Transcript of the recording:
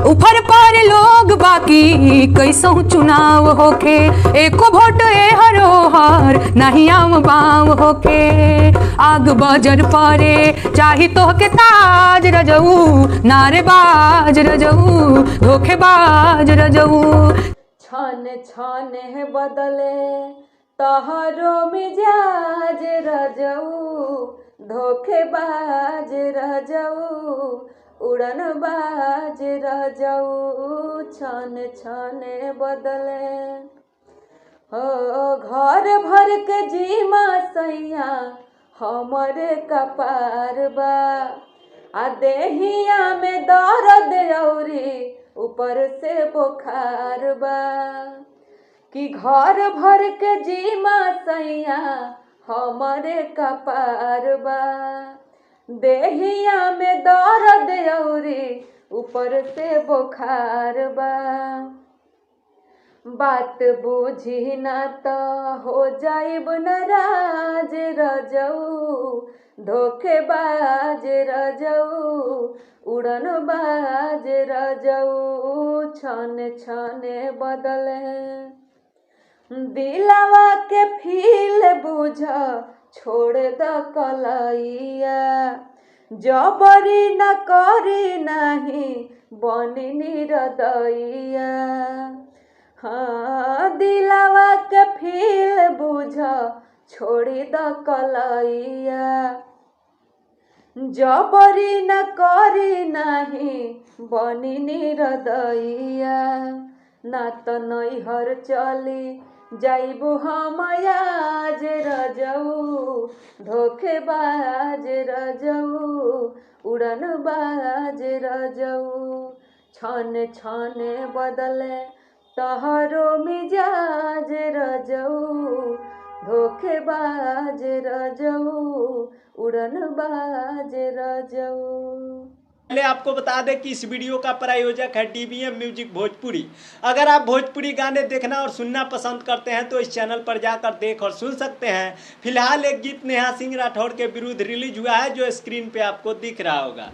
ऊपर पर लोग बाकी कैसहू चुनाव होके, एको वोट ए हरोहर नहीं आम बाम होके। आग बजर परे चाही तोहके ताज रजऊ, नारेबाज रजऊ धोखेबाज रजऊ। छाने छाने बदले तोहरो मिजाज रजऊ, धोखेबाज रजऊ उड़नबाज रजऊ। छाने छाने बदले हो घर भर के जीमा सैया हमरे कपार बा, आ देहिया में दर्द औरी ऊपर से बुखार बा। कि घर भर के जीमा सैया हमरे कपार बा, देहिया में दर्द औरी ऊपर से बुखार बा। बात बूझी ना तो हो जाइब नाराज रजऊ, धोखेबाज रजऊ उड़नबाज रजऊ। छाने छाने बदले दिलवा के फील बुझ छोड़ द कलैया, जबरी न करी नहीं बनी निरदैया। हाँ दिलवा के फील बुझ छोड़ी द कलैया, जबरी न करी नहीं बनी निरदैया। ना तो नैहर चली जाइबू हम आज रजऊ, धोखेबाज रजऊ उड़नबाज रजऊ। छाने छाने बदले तोहरो मिजाज रजऊ, धोखेबाज रजऊ उड़नबाज रजऊ। पहले आपको बता दें कि इस वीडियो का प्रायोजक है DBM म्यूजिक भोजपुरी। अगर आप भोजपुरी गाने देखना और सुनना पसंद करते हैं तो इस चैनल पर जाकर देख और सुन सकते हैं। फिलहाल एक गीत नेहा सिंह राठौड़ के विरुद्ध रिलीज हुआ है जो स्क्रीन पे आपको दिख रहा होगा।